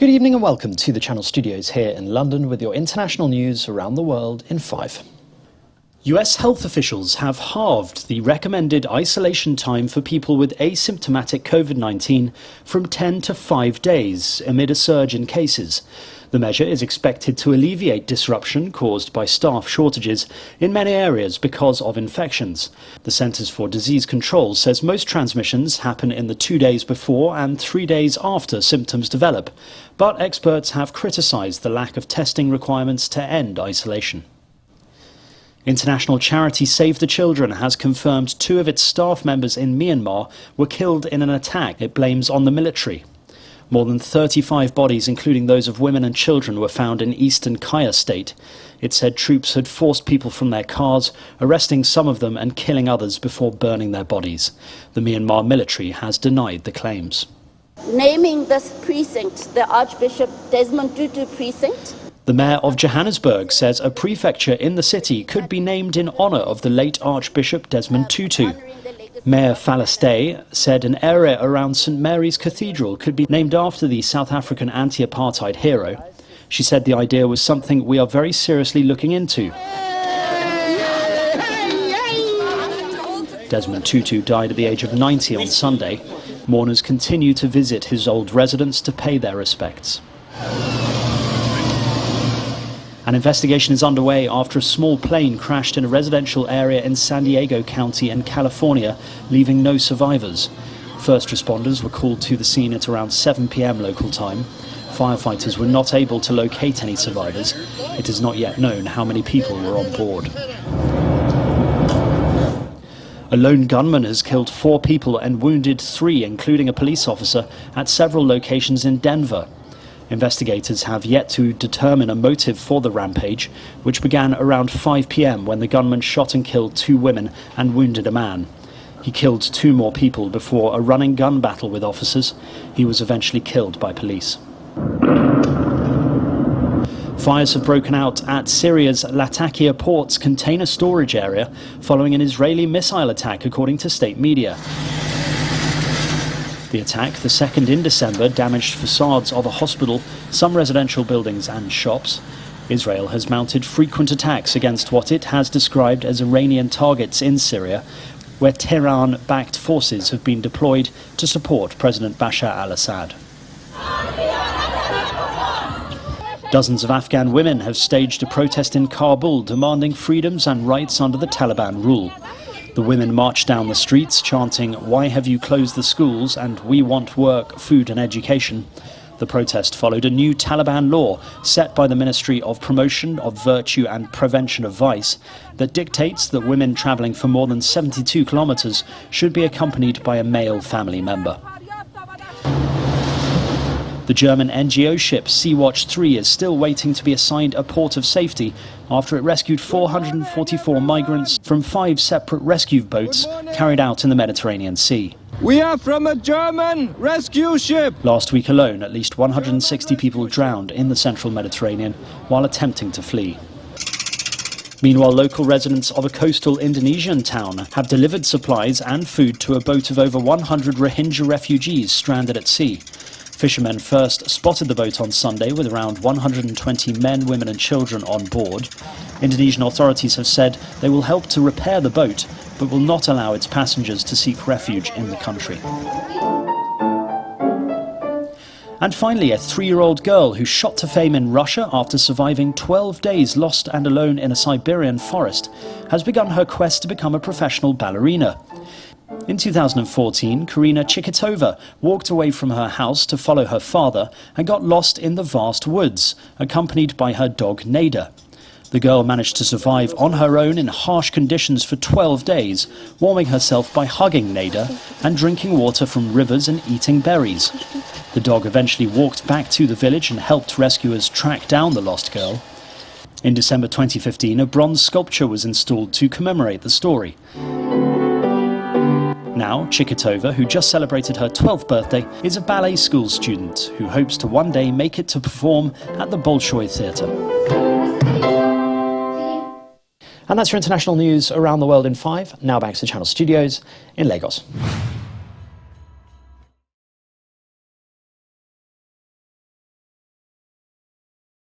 Good evening and welcome to the Channel Studios here in London with your international news around the world in 5. US health officials have halved the recommended isolation time for people with asymptomatic COVID-19 from 10 to 5 days amid a surge in cases. The measure is expected to alleviate disruption caused by staff shortages in many areas because of infections. The Centers for Disease Control says most transmissions happen in the 2 days before and 3 days after symptoms develop, but experts have criticised the lack of testing requirements to end isolation. International charity Save the Children has confirmed 2 of its staff members in Myanmar were killed in an attack it blames on the military. More than 35 bodies, including those of women and children, were found in eastern Kaya state. It said troops had forced people from their cars, arresting some of them and killing others before burning their bodies. The Myanmar military has denied the claims. Naming this precinct the Archbishop Desmond Tutu precinct. The mayor of Johannesburg says a prefecture in the city could be named in honour of the late Archbishop Desmond Tutu. Mayor Falastay said an area around St Mary's Cathedral could be named after the South African anti-apartheid hero. She said the idea was something we are very seriously looking into. Desmond Tutu died at the age of 90 on Sunday. Mourners continue to visit his old residence to pay their respects. An investigation is underway after a small plane crashed in a residential area in San Diego County in California, leaving no survivors. First responders were called to the scene at around 7 p.m. local time. Firefighters were not able to locate any survivors. It is not yet known how many people were on board. A lone gunman has killed 4 people and wounded 3, including a police officer, at several locations in Denver. Investigators have yet to determine a motive for the rampage, which began around 5 p.m. when the gunman shot and killed 2 women and wounded a man. He killed 2 more people before a running gun battle with officers. He was eventually killed by police. Fires have broken out at Syria's Latakia port's container storage area following an Israeli missile attack, according to state media. The attack, the second in December, damaged facades of a hospital, some residential buildings and shops. Israel has mounted frequent attacks against what it has described as Iranian targets in Syria, where Tehran-backed forces have been deployed to support President Bashar al-Assad. Dozens of Afghan women have staged a protest in Kabul demanding freedoms and rights under the Taliban rule. The women marched down the streets chanting, "Why have you closed the schools?" and "We want work, food and education." The protest followed a new Taliban law set by the Ministry of Promotion of Virtue and Prevention of Vice that dictates that women travelling for more than 72 kilometres should be accompanied by a male family member. The German NGO ship Sea-Watch 3 is still waiting to be assigned a port of safety after it rescued 444 migrants from 5 separate rescue boats carried out in the Mediterranean Sea. We are from a German rescue ship! Last week alone, at least 160 people drowned in the central Mediterranean while attempting to flee. Meanwhile, local residents of a coastal Indonesian town have delivered supplies and food to a boat of over 100 Rohingya refugees stranded at sea. Fishermen first spotted the boat on Sunday with around 120 men, women and children on board. Indonesian authorities have said they will help to repair the boat, but will not allow its passengers to seek refuge in the country. And finally, a 3-year-old girl who shot to fame in Russia after surviving 12 days lost and alone in a Siberian forest has begun her quest to become a professional ballerina. In 2014, Karina Chikitova walked away from her house to follow her father and got lost in the vast woods, accompanied by her dog Nada. The girl managed to survive on her own in harsh conditions for 12 days, warming herself by hugging Nada and drinking water from rivers and eating berries. The dog eventually walked back to the village and helped rescuers track down the lost girl. In December 2015, a bronze sculpture was installed to commemorate the story. Now, Chikitova, who just celebrated her 12th birthday, is a ballet school student who hopes to one day make it to perform at the Bolshoi Theatre. And that's your international news around the world in 5. Now back to Channel Studios in Lagos.